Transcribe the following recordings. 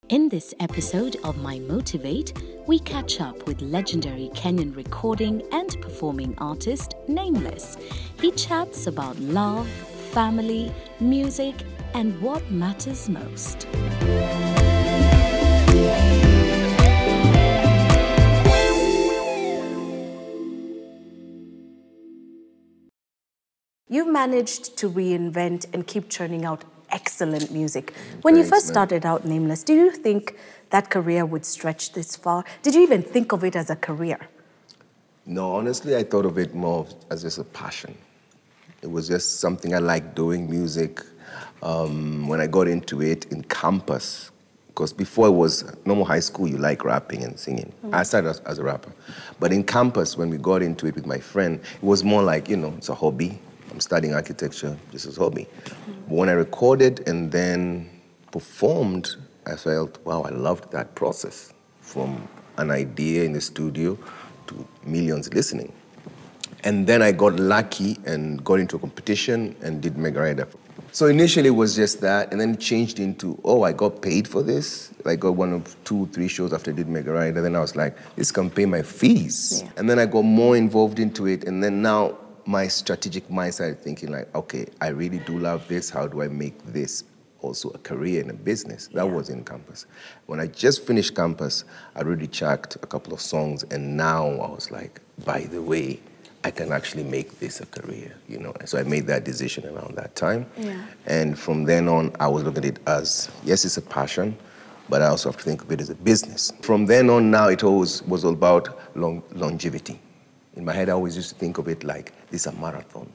In this episode of My Motivate, we catch up with legendary Kenyan recording and performing artist Nameless. He chats about love, family, music, and what matters most. You've managed to reinvent and keep churning out excellent music. When you first started out Nameless, do you think that career would stretch this far? Did you even think of it as a career? No, honestly, I thought of it more as just a passion. It was just something I liked doing, music. When I got into it in campus, because before it was normal high school, you like rapping and singing. I started as a rapper. But in campus, when we got into it with my friend, it was more like, it's a hobby. I'm studying architecture just as a hobby. But when I recorded and then performed, I felt, wow, I loved that process. From an idea in the studio to millions listening. And then I got lucky and got into a competition and did Mega Rider. So initially it was just that, and then it changed into, I got paid for this. I got 1 or 2, 3 shows after I did Mega Rider. Then I was like, this can pay my fees. Yeah. And then I got more involved into it, and then now my strategic mind started thinking like, okay, I really do love this. How do I make this also a career and a business? That was in campus. When I just finished campus, I already tracked a couple of songs, and now I was like, by the way, I can actually make this a career, So I made that decision around that time. Yeah. And from then on, I was looking at it as, yes, it's a passion, but I also have to think of it as a business. From then on now, it always was all about longevity. In my head, I always used to think of it like, this is a marathon.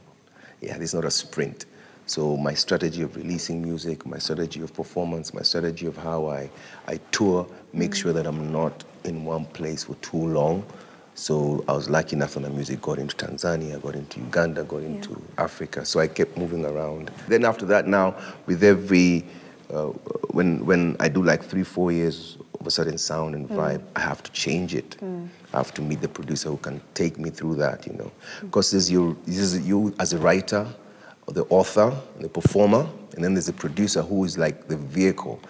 Yeah, this is not a sprint. So my strategy of releasing music, my strategy of performance, my strategy of how I tour, make sure that I'm not in one place for too long. So I was lucky enough when the music got into Tanzania, got into Uganda, got into Africa. So I kept moving around. Then after that now, with every, when I do like 3-4 years of a certain sound and vibe, I have to change it. I have to meet the producer who can take me through that, Because there's you as a writer, or the author, the performer, and then there's a producer who is like the vehicle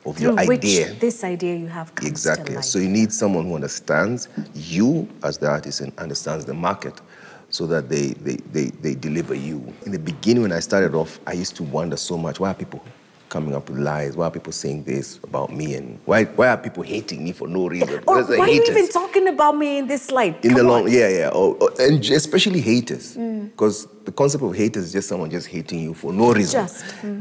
of your idea. Which this idea you have comes exactly. to life. So you need someone who understands you as the artist and understands the market so that they deliver you. In the beginning, when I started off, I used to wonder so much, why are people coming up with lies? Why are people saying this about me? And why are people hating me for no reason? Or why are you even talking about me in this light? In the long, and especially haters. Because the concept of haters is just someone just hating you for no reason.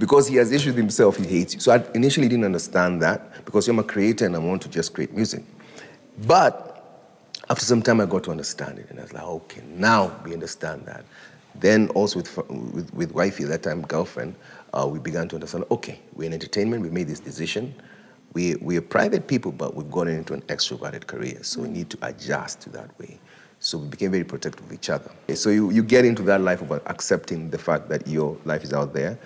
Because he has issues himself, he hates you. So I initially didn't understand that because I'm a creator and I want to just create music. But after some time, I got to understand it. And I was like, okay, now we understand that. Then also with wifey, that time girlfriend, we began to understand, okay, we're in entertainment, we made this decision. We're private people, but we've gotten into an extroverted career, so we need to adjust to that way. So we became very protective of each other. So you get into that life of accepting the fact that your life is out there.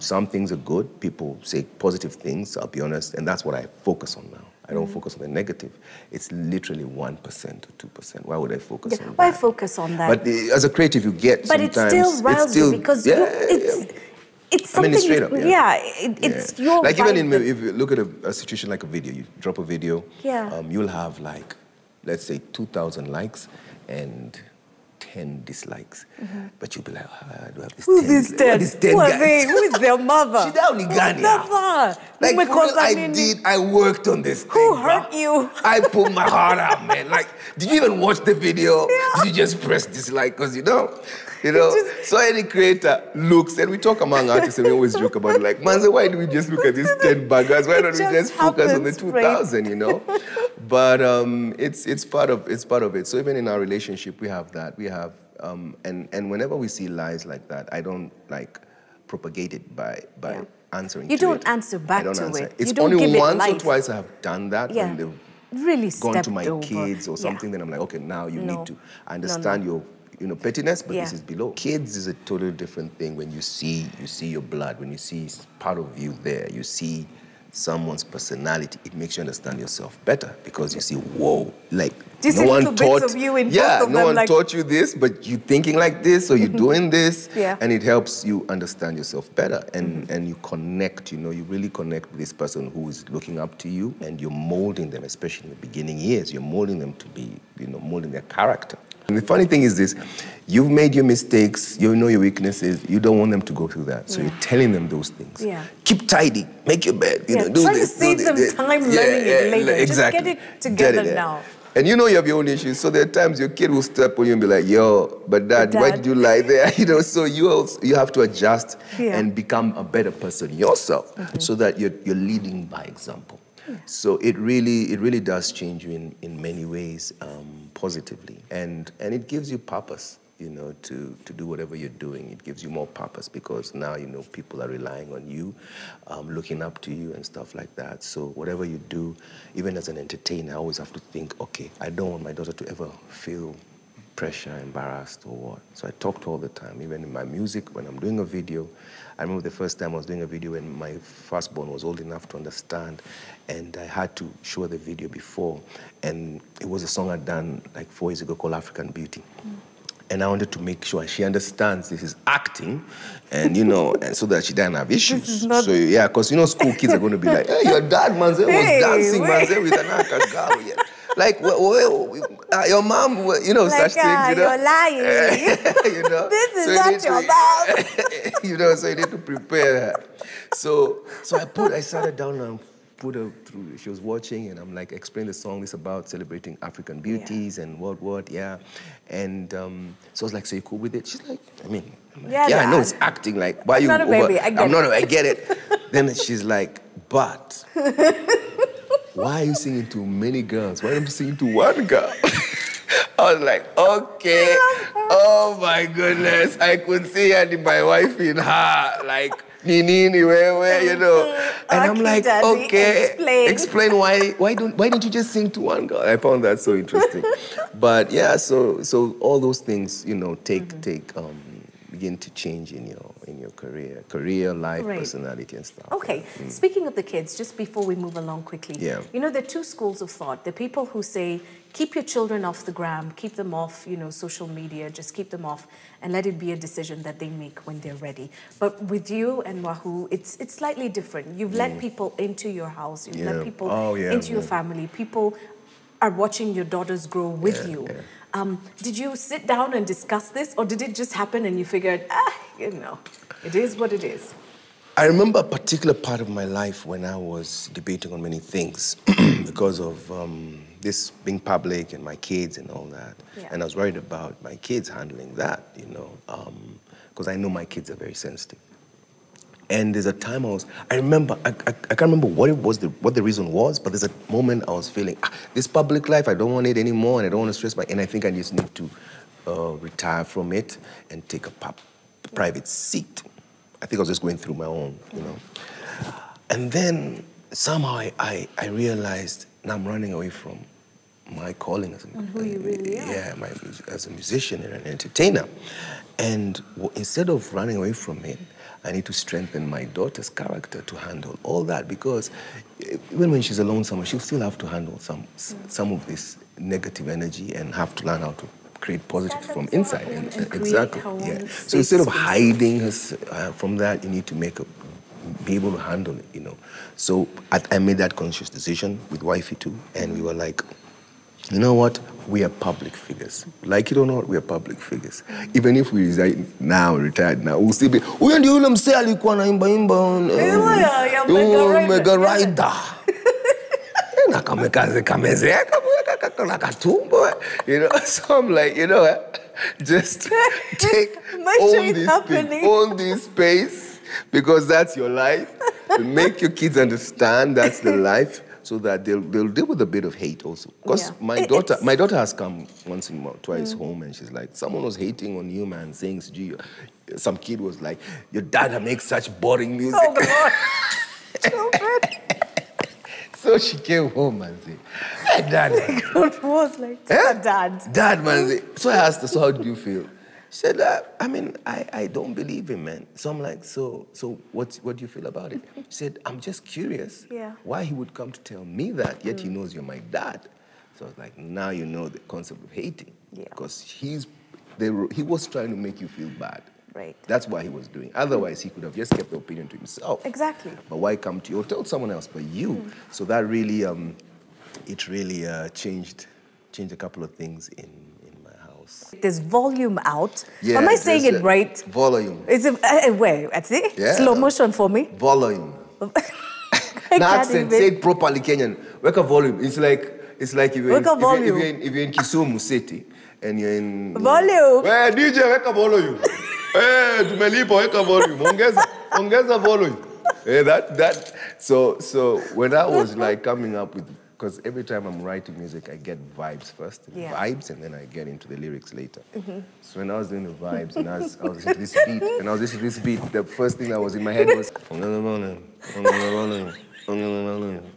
Some things are good, people say positive things, I'll be honest, and that's what I focus on now. I don't focus on the negative. It's literally 1% or 2%. Why would I focus on that? Why focus on that? But as a creative, you get but sometimes... But it still riles you because it's something... I mean, straight up, it's your like even if you look at a situation like a video, you drop a video, you'll have like, let's say 2,000 likes and 10 dislikes. But you'll be like, do I have this 10? Who's this 10? Who are they? Who is their mother? Like, I worked on this thing. Who hurt you? I put my heart out, man. Like, did you even watch the video? Did you just press dislike? Because so any creator looks, and we talk among artists and we always joke about it, like, man, why do we just look at these 10 buggers? Why don't we just focus on the 2,000, But it's part of it. So even in our relationship, we have that. We have, and whenever we see lies like that, I don't like propagate it by answering. You don't answer back to it. It's only once or twice I have done that when they've really gone to my kids or something. Then I'm like, okay, now you need to understand your pettiness, but this is below. Kids is a totally different thing when you see your blood, when you see part of you there, you see someone's personality, it makes you understand yourself better because you see, whoa, like do you see little bits of you in both of no them, one like... taught you this, but you're thinking like this, or you're doing this, Yeah. and it helps you understand yourself better, and you connect, you really connect with this person who is looking up to you, and you're molding them, especially in the beginning years, you're molding them to be, molding their character. And the funny thing is this, you've made your mistakes, you know your weaknesses, you don't want them to go through that. So you're telling them those things. Yeah. Keep tidy, make your bed, do try this. to save them time learning it later. Exactly. Just get it together now. And you have your own issues, so there are times your kid will step on you and be like, yo, but dad, why did you lie there? So you have to adjust and become a better person yourself so that you're leading by example. Yeah. So it really does change you in many ways positively, and it gives you purpose, to do whatever you're doing. It gives you more purpose because now people are relying on you, looking up to you and stuff like that. So whatever you do, even as an entertainer, I always have to think, okay, I don't want my daughter to ever feel pressure, embarrassed or what. So I talk to her all the time, even in my music, when I'm doing a video. I remember the first time I was doing a video when my firstborn was old enough to understand, and I had to show her the video before, and it was a song I'd done like 4 years ago called African Beauty. And I wanted to make sure she understands this is acting, and and so that she doesn't have issues. So yeah, because school kids are going to be like, hey, your dad, manze, was dancing, manze, with an African girl. Yeah. Like, your mom, like, such things, you're lying. This is not your mom. So you need to prepare her. So I sat her down and put her through. She was watching, and I'm like, explain the song. It's about celebrating African beauties and what, yeah. And so I was like, so you cool with it? She's like, I know it's acting. Like, why you? I'm not a baby. I get it. Then she's like, but. Why are you singing to many girls? Why are you singing to one girl? I was like, okay. Oh my goodness. I could see my wife in her, like, Nini, where, And I'm like, Daddy, okay. Explain why don't you just sing to one girl? I found that so interesting. But yeah, so all those things, begin to change in your career, life, personality, and stuff. Okay, speaking of the kids, just before we move along quickly, there are two schools of thought. The people who say, keep your children off the gram, keep them off, social media, just keep them off, and let it be a decision that they make when they're ready. But with you and Wahoo, it's slightly different. You've let people into your house, you've let people into your family. People are watching your daughters grow with you. Yeah. Did you sit down and discuss this, or did it just happen and you figured, it is what it is? I remember a particular part of my life when I was debating on many things because of this being public and my kids and all that. Yeah. And I was worried about my kids handling that, because I know my kids are very sensitive. And there's a time I remember, I can't remember what the reason was, but there's a moment I was feeling, this public life, I don't want it anymore, and I don't want to stress and I think I just need to retire from it and take a private seat. I think I was just going through my own, And then somehow I realized now I'm running away from my calling as who you really are. Yeah, as a musician and an entertainer. And instead of running away from it, I need to strengthen my daughter's character to handle all that, because even when she's alone somewhere, she'll still have to handle some of this negative energy and have to learn how to create positive from inside. And exactly. Yeah. So instead of hiding her from that, you need to be able to handle it. So I made that conscious decision with wifey too, and we were like, you know what? We are public figures. Like it or not, we are public figures. Even if we resign now, retired now, we'll still be, huyo ndio yule msee alikuwa naimba mega rider. Na kamezeeka na katumbo. So I'm like, just take own this space, because that's your life. Make your kids understand that's the life, so that they'll deal with a bit of hate also. Because my daughter has come once in a while, twice home, and she's like, someone was hating on you, man, saying, some kid was like, your dad makes such boring music. Oh, God. Stupid. So she came home and said, hey, Dad. God was like, Dad. Dad, man. So I asked her, so how did you feel? She said, I mean, I don't believe him, man. So I'm like, so what do you feel about it? She said, I'm just curious why he would come to tell me that, yet he knows you're my dad. So I was like, now you know the concept of hating. Because he was trying to make you feel bad. Right. That's why he was doing. Otherwise, he could have just kept the opinion to himself. Exactly. But why come to you or tell someone else but you? So that really, it really changed a couple of things in my house. There's volume out. Yeah, am I saying it right? Volume. It's where? That's it? Yeah. Slow motion for me. Volume. Now accent, say it properly, Kenyan. Weka volume. It's like if you're in Kisumu City and you're in volume. Hey, DJ, weka volume. Hey, tumelipa, weka volume. Ongeza volume. Hey, that. So when I was like coming up with, because every time I'm writing music, I get vibes first, vibes, and then I get into the lyrics later. So when I was doing the vibes, and I was listening to this beat, the first thing that was in my head was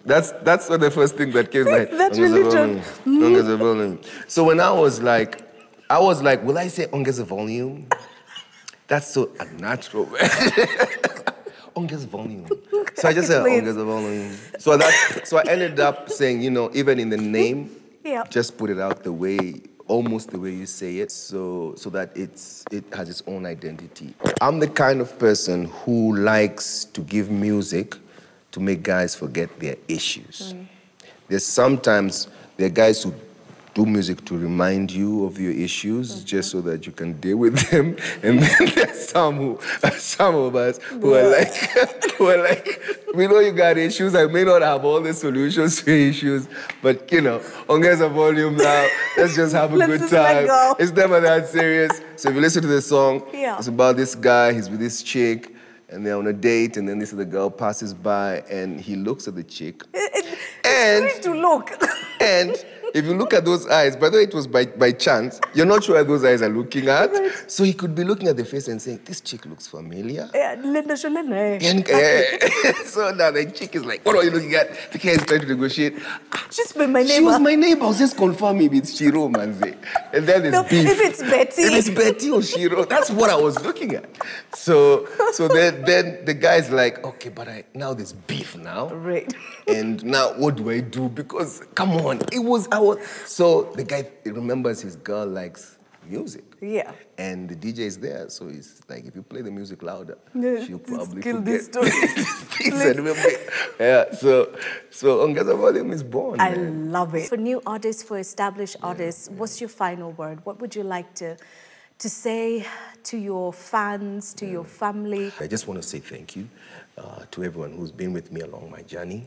that's what the first thing that came to my head. That's religion. So when I was like, will I say ongeza volume? That's so unnatural. Ongeza volume. So I just said ongeza volume. So I ended up saying, even in the name, just put it out almost the way you say it, so that it has its own identity. I'm the kind of person who likes to give music to make guys forget their issues. There's sometimes there are guys who do music to remind you of your issues, just so that you can deal with them. And then there's some of us who are like, we know you got issues. I may not have all the solutions to your issues, but ongeza volume now. Let's just have a good time. It's never that serious. So if you listen to the song, it's about this guy. He's with this chick, and they're on a date, and then this the girl passes by, and he looks at the chick. It's to look. And if you look at those eyes, by the way, it was by chance, you're not sure what those eyes are looking at. Right. So he could be looking at the face and saying, this chick looks familiar. So now the chick is like, what are you looking at? The guy is trying to negotiate. She's been my neighbor. She was my neighbor. I was just confirming it's Shiro, manze. And then there's beef. If it's Betty. If it's Betty or Shiro, that's what I was looking at. So then the guy's like, okay, but now there's beef now. Right. And now what do I do? Because, come on, so the guy remembers his girl likes music. Yeah. And the DJ is there, so he's like, if you play the music louder, she'll probably kill forget. This story. Yeah, so Ongeza Volume is born. I love it. For new artists, for established artists, what's your final word? What would you like to say to your fans, to your family? I just want to say thank you to everyone who's been with me along my journey.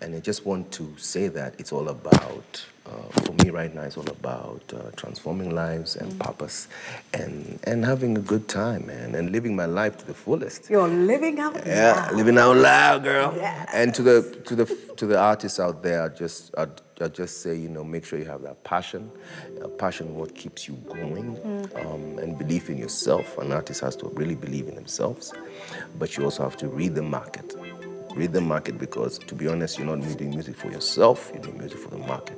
And I just want to say that it's all about, for me right now, it's all about transforming lives and purpose and having a good time, man, and living my life to the fullest. You're living out loud. Yeah, living out loud, girl. Yes. And to the artists out there, I'll just say, make sure you have that passion. Passion, what keeps you going, and belief in yourself. An artist has to really believe in themselves, but you also have to read the market. Read the market, because, to be honest, you're not doing music for yourself, you're doing music for the market.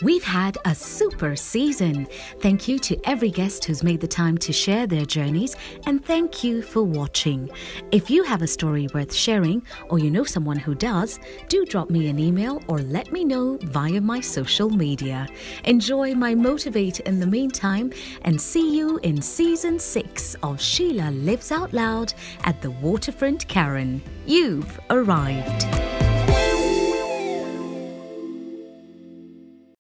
We've had a super season. Thank you to every guest who's made the time to share their journeys, and thank you for watching. If you have a story worth sharing, or you know someone who does, do drop me an email or let me know via my social media. Enjoy my Motivate in the meantime, and see you in Season 6 of Sheila Lives Out Loud at the Waterfront Karen. You've arrived.